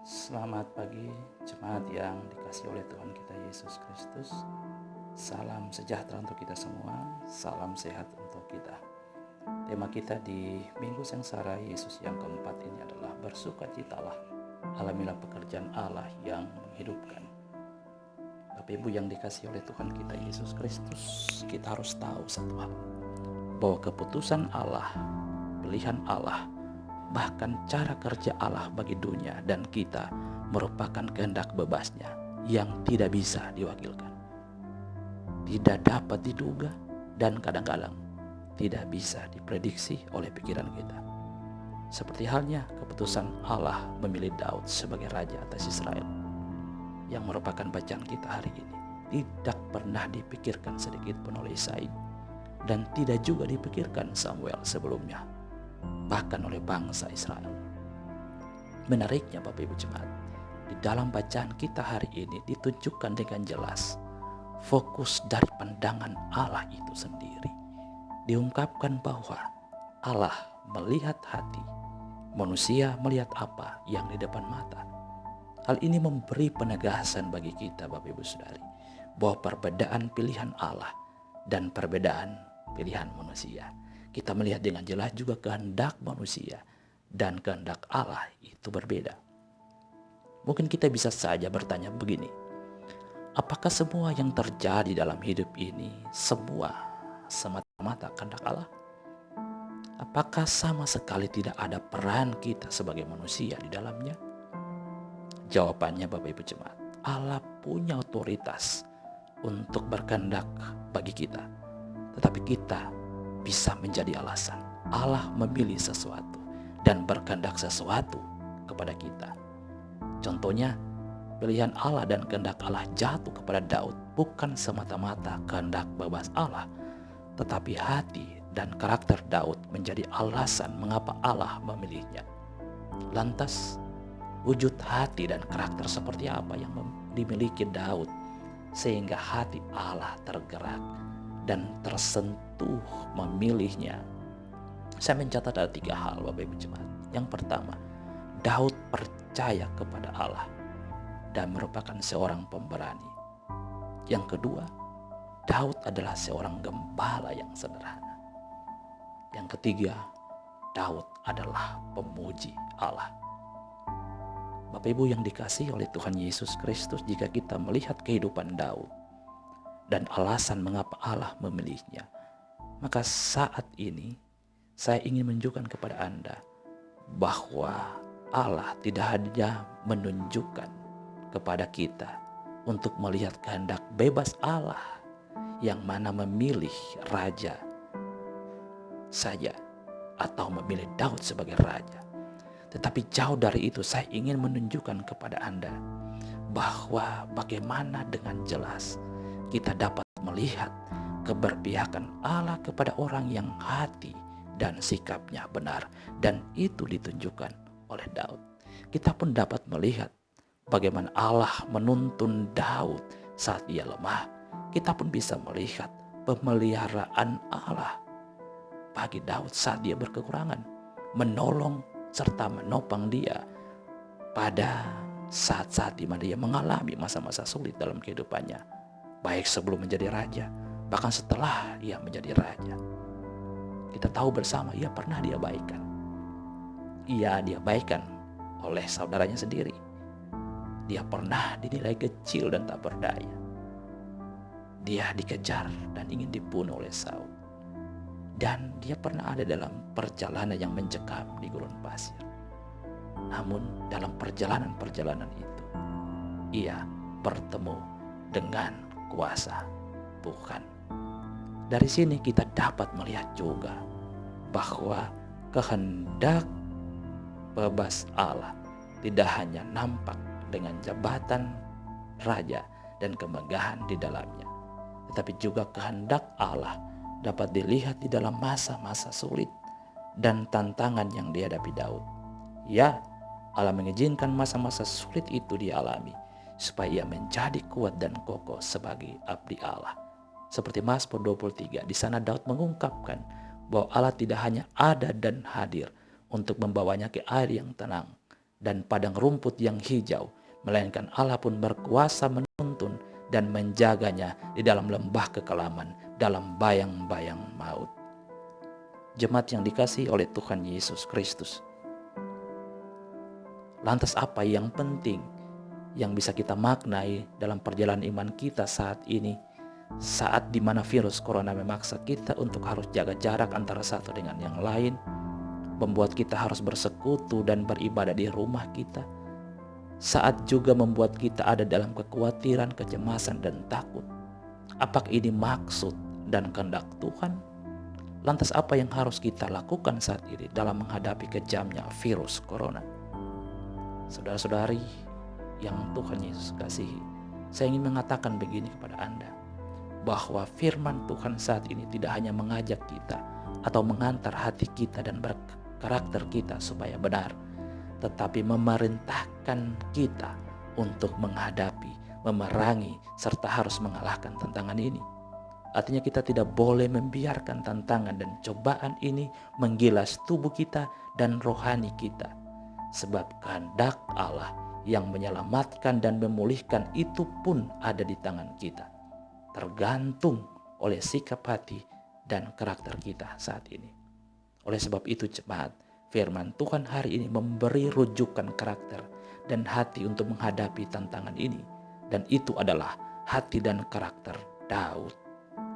Selamat pagi, jemaat yang dikasihi oleh Tuhan kita Yesus Kristus. Salam sejahtera untuk kita semua, salam sehat untuk kita. Tema kita di Minggu Sengsara Yesus yang keempat ini adalah bersukacitalah, alamilah pekerjaan Allah yang menghidupkan. Bapak Ibu yang dikasihi oleh Tuhan kita Yesus Kristus, kita harus tahu satu hal, bahwa keputusan Allah, pilihan Allah, bahkan cara kerja Allah bagi dunia dan kita merupakan kehendak bebasnya yang tidak bisa diwakilkan, tidak dapat diduga, dan kadang-kadang tidak bisa diprediksi oleh pikiran kita. Seperti halnya keputusan Allah memilih Daud sebagai raja atas Israel, yang merupakan bacaan kita hari ini, tidak pernah dipikirkan sedikit pun oleh Yesaya, dan tidak juga dipikirkan Samuel sebelumnya, bahkan oleh bangsa Israel. Menariknya Bapak Ibu Jemaat, di dalam bacaan kita hari ini ditunjukkan dengan jelas fokus dari pandangan Allah itu sendiri. Diungkapkan bahwa Allah melihat hati, manusia melihat apa yang di depan mata. Hal ini memberi penegasan bagi kita Bapak Ibu Saudari, bahwa perbedaan pilihan Allah dan perbedaan pilihan manusia, kita melihat dengan jelas juga kehendak manusia dan kehendak Allah itu berbeda. Mungkin kita bisa saja bertanya begini, apakah semua yang terjadi dalam hidup ini semua semata-mata kehendak Allah? Apakah sama sekali tidak ada peran kita sebagai manusia di dalamnya? Jawabannya Bapak Ibu Jemaat, Allah punya otoritas untuk berkehendak bagi kita, tetapi kita bisa menjadi alasan Allah memilih sesuatu dan berkehendak sesuatu kepada kita. Contohnya, pilihan Allah dan kehendak Allah jatuh kepada Daud bukan semata-mata kehendak bebas Allah, tetapi hati dan karakter Daud menjadi alasan mengapa Allah memilihnya. Lantas, wujud hati dan karakter seperti apa yang dimiliki Daud sehingga hati Allah tergerak dan tersentuh memilihnya? Saya mencatat ada 3 hal Bapak Ibu Jemaat. Yang pertama, Daud percaya kepada Allah dan merupakan seorang pemberani. Yang kedua, Daud adalah seorang gembala yang sederhana. Yang ketiga, Daud adalah pemuji Allah. Bapak Ibu yang dikasihi oleh Tuhan Yesus Kristus, jika kita melihat kehidupan Daud dan alasan mengapa Allah memilihnya, maka saat ini saya ingin menunjukkan kepada Anda bahwa Allah tidak hanya menunjukkan kepada kita untuk melihat kehendak bebas Allah yang mana memilih raja saja atau memilih Daud sebagai raja. Tetapi jauh dari itu, saya ingin menunjukkan kepada Anda bahwa bagaimana dengan jelas kita dapat melihat keberpihakan Allah kepada orang yang hati dan sikapnya benar, dan itu ditunjukkan oleh Daud. Kita pun dapat melihat bagaimana Allah menuntun Daud saat ia lemah. Kita pun bisa melihat pemeliharaan Allah bagi Daud saat dia berkekurangan, menolong serta menopang dia pada saat-saat di mana dia mengalami masa-masa sulit dalam kehidupannya, baik sebelum menjadi raja, bahkan setelah ia menjadi raja. Kita tahu bersama ia pernah diabaikan. Ia diabaikan oleh saudaranya sendiri. Dia pernah dinilai kecil dan tak berdaya. Dia dikejar dan ingin dibunuh oleh Saul. Dan dia pernah ada dalam perjalanan yang mencekam di gurun pasir. Namun dalam perjalanan itu, ia bertemu dengan kuasa Tuhan. Dari sini kita dapat melihat juga bahwa kehendak bebas Allah tidak hanya nampak dengan jabatan raja dan kemegahan di dalamnya, tetapi juga kehendak Allah dapat dilihat di dalam masa-masa sulit dan tantangan yang dihadapi Daud. Ya, Allah mengizinkan masa-masa sulit itu dialami supaya ia menjadi kuat dan kokoh sebagai abdi Allah. Seperti Mazmur 23, di sana Daud mengungkapkan bahwa Allah tidak hanya ada dan hadir untuk membawanya ke air yang tenang, dan padang rumput yang hijau, melainkan Allah pun berkuasa menuntun dan menjaganya di dalam lembah kekelaman, dalam bayang-bayang maut. Jemaat yang dikasihi oleh Tuhan Yesus Kristus, lantas apa yang penting yang bisa kita maknai dalam perjalanan iman kita saat ini, saat di mana virus corona memaksa kita untuk harus jaga jarak antara satu dengan yang lain, membuat kita harus bersekutu dan beribadah di rumah kita, saat juga membuat kita ada dalam kekhawatiran, kecemasan, dan takut. Apakah ini maksud dan kehendak Tuhan? Lantas apa yang harus kita lakukan saat ini dalam menghadapi kejamnya virus corona? Saudara-saudari yang Tuhan Yesus kasihi, saya ingin mengatakan begini kepada Anda, bahwa firman Tuhan saat ini tidak hanya mengajak kita atau mengantar hati kita dan karakter kita supaya benar, tetapi memerintahkan kita untuk menghadapi, memerangi, serta harus mengalahkan tantangan ini. Artinya kita tidak boleh membiarkan tantangan dan cobaan ini menggilas tubuh kita dan rohani kita. Sebab kehendak Allah yang menyelamatkan dan memulihkan itu pun ada di tangan kita. Tergantung oleh sikap hati dan karakter kita saat ini. Oleh sebab itu jemaat, firman Tuhan hari ini memberi rujukan karakter dan hati untuk menghadapi tantangan ini. Dan itu adalah hati dan karakter Daud.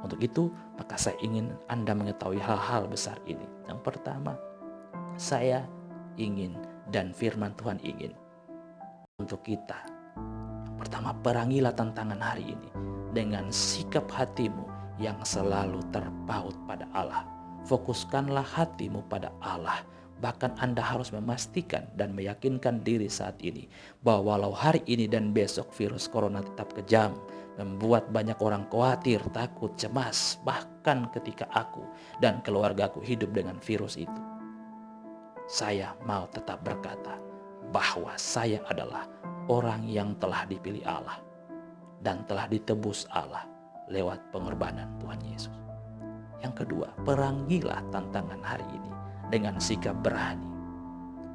Untuk itu, maka saya ingin Anda mengetahui hal-hal besar ini. Yang pertama, saya ingin dan firman Tuhan ingin untuk kita. Yang pertama, perangilah tantangan hari ini dengan sikap hatimu yang selalu terpaut pada Allah. Fokuskanlah hatimu pada Allah. Bahkan Anda harus memastikan dan meyakinkan diri saat ini bahwa walau hari ini dan besok virus corona tetap kejam, membuat banyak orang khawatir, takut, cemas, bahkan ketika aku dan keluargaku hidup dengan virus itu, saya mau tetap berkata bahwa saya adalah orang yang telah dipilih Allah dan telah ditebus Allah lewat pengorbanan Tuhan Yesus. Yang kedua, perangilah tantangan hari ini dengan sikap berani.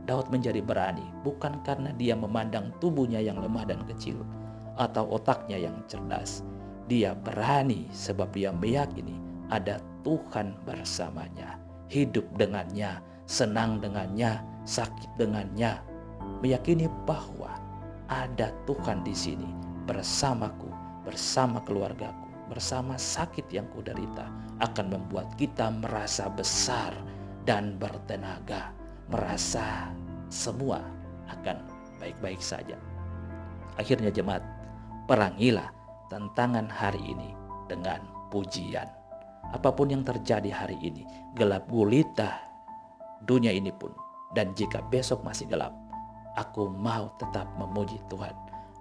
Daud menjadi berani bukan karena dia memandang tubuhnya yang lemah dan kecil atau otaknya yang cerdas. Dia berani sebab dia meyakini ada Tuhan bersamanya, hidup dengannya, senang dengannya, sakit dengannya. Meyakini bahwa ada Tuhan di sini bersamaku, bersama keluargaku, bersama sakit yang kuderita, akan membuat kita merasa besar dan bertenaga, merasa semua akan baik-baik saja. Akhirnya jemaat, perangilah tantangan hari ini dengan pujian. Apapun yang terjadi hari ini, gelap gulita dunia ini pun, dan jika besok masih gelap, aku mau tetap memuji Tuhan.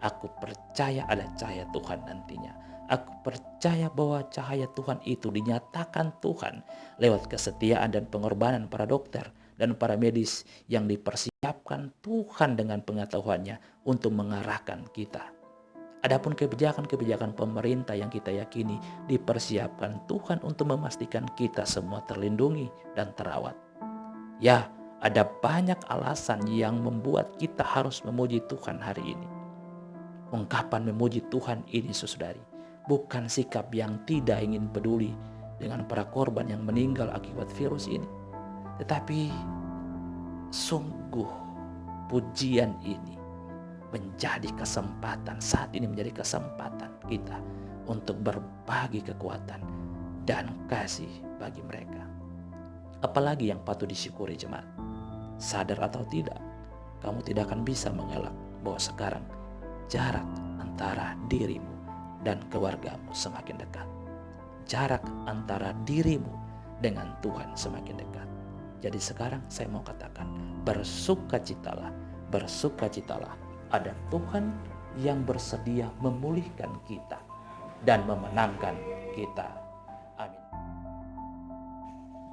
Aku percaya ada cahaya Tuhan nantinya. Aku percaya bahwa cahaya Tuhan itu dinyatakan Tuhan lewat kesetiaan dan pengorbanan para dokter dan para medis yang dipersiapkan Tuhan dengan pengetahuannya untuk mengarahkan kita. Adapun kebijakan-kebijakan pemerintah yang kita yakini dipersiapkan Tuhan untuk memastikan kita semua terlindungi dan terawat. Ya, ada banyak alasan yang membuat kita harus memuji Tuhan hari ini. Ungkapan memuji Tuhan ini, saudari, bukan sikap yang tidak ingin peduli dengan para korban yang meninggal akibat virus ini. Tetapi sungguh pujian ini menjadi kesempatan, saat ini menjadi kesempatan kita untuk berbagi kekuatan dan kasih bagi mereka. Apalagi yang patut disyukuri jemaat, sadar atau tidak, kamu tidak akan bisa mengelak bahwa sekarang jarak antara dirimu dan keluargamu semakin dekat. Jarak antara dirimu dengan Tuhan semakin dekat. Jadi sekarang saya mau katakan, bersukacitalah, bersukacitalah. Ada Tuhan yang bersedia memulihkan kita dan memenangkan kita. Amin.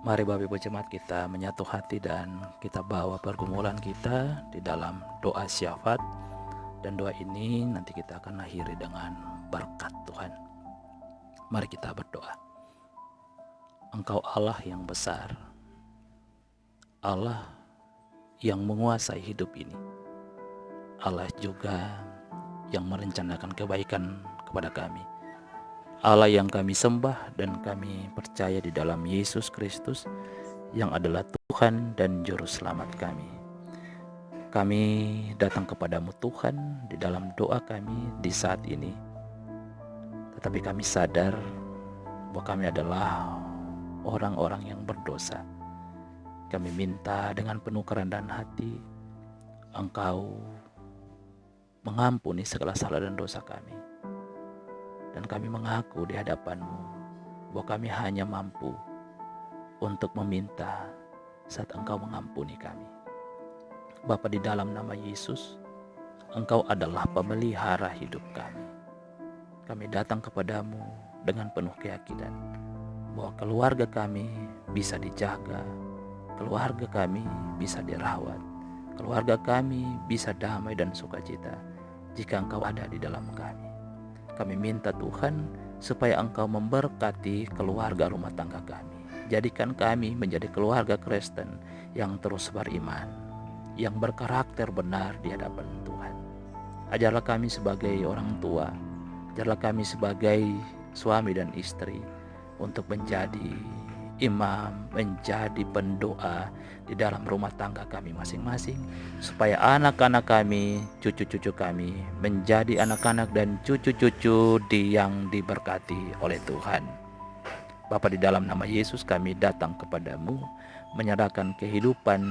Mari Bapak Ibu Jemaat, kita menyatu hati dan kita bawa pergumulan kita di dalam doa syafaat. Dan doa ini nanti kita akan akhiri dengan berkat Tuhan. Mari kita berdoa. Engkau Allah yang besar, Allah yang menguasai hidup ini. Allah juga yang merencanakan kebaikan kepada kami. Allah yang kami sembah dan kami percaya di dalam Yesus Kristus yang adalah Tuhan dan Juru Selamat kami. Kami datang kepadamu Tuhan di dalam doa kami di saat ini. Tetapi kami sadar bahwa kami adalah orang-orang yang berdosa. Kami minta dengan penuh kerendahan hati Engkau mengampuni segala salah dan dosa kami. Dan kami mengaku di hadapan-Mu bahwa kami hanya mampu untuk meminta saat Engkau mengampuni kami. Bapa, di dalam nama Yesus, Engkau adalah pemelihara hidup kami. Kami datang kepadamu dengan penuh keyakinan bahwa keluarga kami bisa dijaga, keluarga kami bisa dirawat, keluarga kami bisa damai dan sukacita jika Engkau ada di dalam kami. Kami minta Tuhan supaya Engkau memberkati keluarga rumah tangga kami. Jadikan kami menjadi keluarga Kristen yang terus beriman, yang berkarakter benar di hadapan Tuhan. Ajarlah kami sebagai orang tua, ajarlah kami sebagai suami dan istri untuk menjadi imam, menjadi pendoa di dalam rumah tangga kami masing-masing, supaya anak-anak kami, cucu-cucu kami menjadi anak-anak dan cucu-cucu yang diberkati oleh Tuhan. Bapa, di dalam nama Yesus kami datang kepadamu menyerahkan kehidupan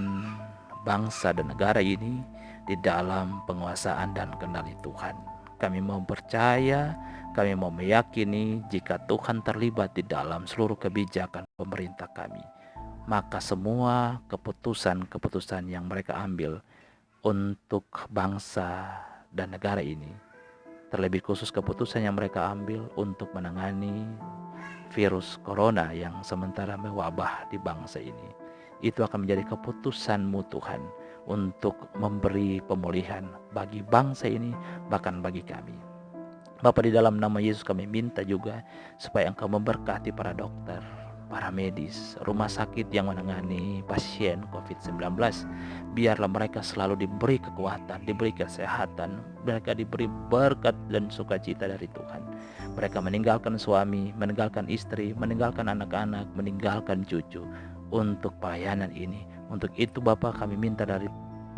bangsa dan negara ini di dalam penguasaan dan kendali Tuhan. Kami mau percaya, kami mau meyakini jika Tuhan terlibat di dalam seluruh kebijakan pemerintah kami, maka semua keputusan-keputusan yang mereka ambil untuk bangsa dan negara ini, terlebih khusus keputusan yang mereka ambil untuk menangani virus corona yang sementara mewabah di bangsa ini, itu akan menjadi keputusan-Mu Tuhan untuk memberi pemulihan bagi bangsa ini, bahkan bagi kami. Bapa, di dalam nama Yesus kami minta juga supaya Engkau memberkati para dokter, para medis, rumah sakit yang menangani pasien COVID-19. Biarlah mereka selalu diberi kekuatan, diberi kesehatan, mereka diberi berkat dan sukacita dari Tuhan. Mereka meninggalkan suami, meninggalkan istri, meninggalkan anak-anak, meninggalkan cucu untuk pelayanan ini. Untuk itu Bapa, kami minta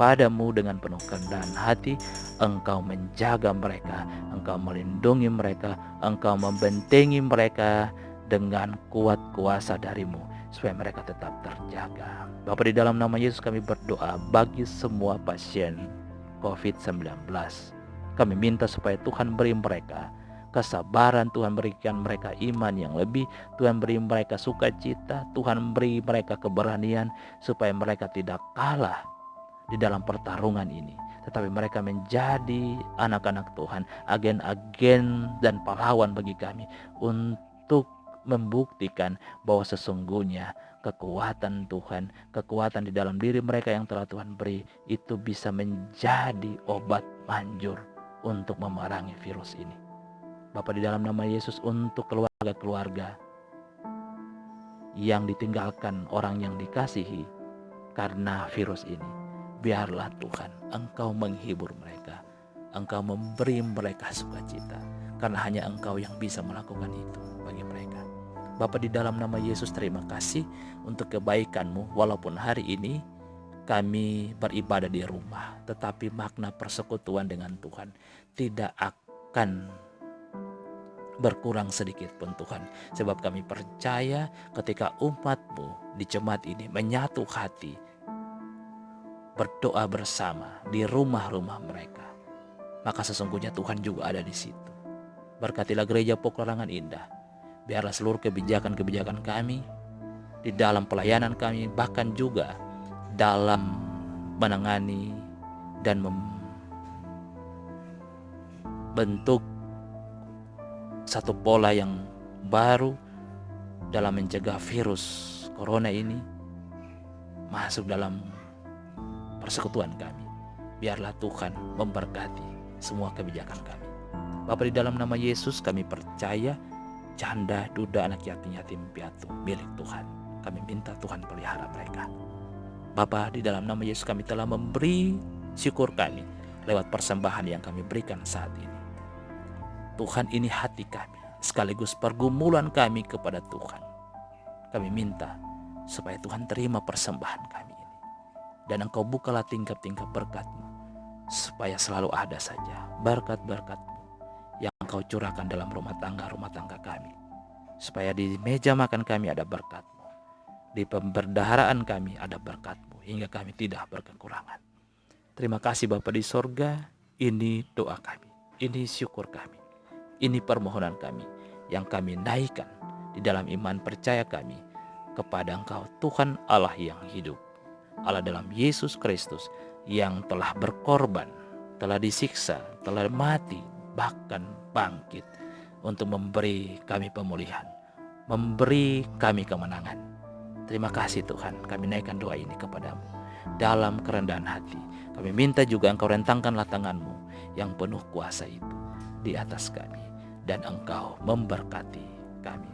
padamu dengan penuh kerendahan hati, Engkau menjaga mereka, Engkau melindungi mereka, Engkau membentengi mereka dengan kuat kuasa dari-Mu, supaya mereka tetap terjaga. Bapa, di dalam nama Yesus kami berdoa bagi semua pasien COVID-19. Kami minta supaya Tuhan beri mereka kesabaran, Tuhan berikan mereka iman yang lebih, Tuhan beri mereka sukacita, Tuhan beri mereka keberanian supaya mereka tidak kalah di dalam pertarungan ini, tetapi mereka menjadi anak-anak Tuhan, agen-agen dan pahlawan bagi kami untuk membuktikan bahwa sesungguhnya kekuatan Tuhan, kekuatan di dalam diri mereka yang telah Tuhan beri, itu bisa menjadi obat manjur untuk memerangi virus ini. Bapa, di dalam nama Yesus, untuk keluarga-keluarga yang ditinggalkan orang yang dikasihi karena virus ini, biarlah Tuhan Engkau menghibur mereka, Engkau memberi mereka sukacita, karena hanya Engkau yang bisa melakukan itu bagi mereka. Bapa, di dalam nama Yesus, terima kasih untuk kebaikan-Mu. Walaupun hari ini kami beribadah di rumah, tetapi makna persekutuan dengan Tuhan tidak akan berkurang sedikit pun Tuhan. Sebab kami percaya ketika umat-Mu di jemaat ini menyatu hati, berdoa bersama di rumah-rumah mereka, maka sesungguhnya Tuhan juga ada di situ. Berkatilah gereja Peklarangan Indah. Biarlah seluruh kebijakan-kebijakan kami di dalam pelayanan kami, bahkan juga dalam menangani dan membentuk satu pola yang baru dalam mencegah virus corona ini masuk dalam persekutuan kami. Biarlah Tuhan memberkati semua kebijakan kami. Bapa, di dalam nama Yesus kami percaya janda, duda, anak yatim piatu milik Tuhan. Kami minta Tuhan pelihara mereka. Bapa, di dalam nama Yesus kami telah memberi syukur kami lewat persembahan yang kami berikan saat ini. Tuhan, ini hati kami, sekaligus pergumulan kami kepada Tuhan. Kami minta supaya Tuhan terima persembahan kami ini. Dan Engkau bukalah tingkap-tingkap berkat-Mu, supaya selalu ada saja berkat-berkat-Mu yang Engkau curahkan dalam rumah tangga kami. Supaya di meja makan kami ada berkat-Mu, di pemberdaharaan kami ada berkat-Mu, hingga kami tidak berkekurangan. Terima kasih Bapa di sorga, ini doa kami, ini syukur kami, ini permohonan kami yang kami naikkan di dalam iman percaya kami kepada Engkau, Tuhan Allah yang hidup, Allah dalam Yesus Kristus yang telah berkorban, telah disiksa, telah mati, bahkan bangkit untuk memberi kami pemulihan, memberi kami kemenangan. Terima kasih Tuhan, kami naikkan doa ini kepadamu dalam kerendahan hati. Kami minta juga Engkau rentangkanlah tangan-Mu yang penuh kuasa itu di atas kami, dan Engkau memberkati kami.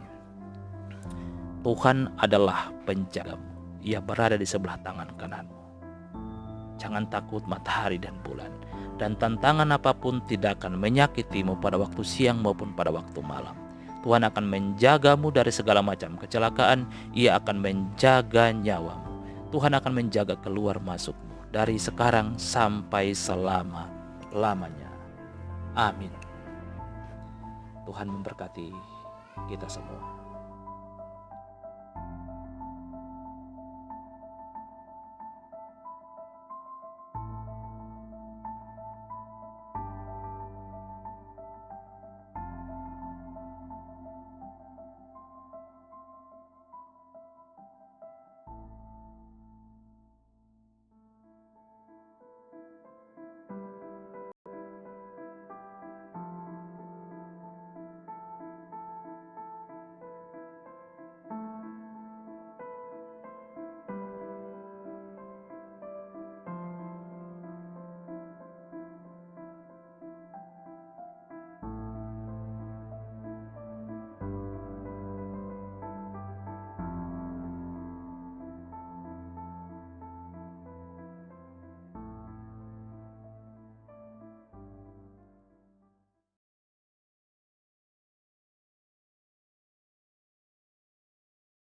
Tuhan adalah penjagamu, Ia berada di sebelah tangan kananmu. Jangan takut matahari dan bulan, dan tantangan apapun tidak akan menyakitimu pada waktu siang maupun pada waktu malam. Tuhan akan menjagamu dari segala macam kecelakaan. Ia akan menjaga nyawamu. Tuhan akan menjaga keluar masukmu dari sekarang sampai selama-lamanya. Amin. Tuhan memberkati kita semua.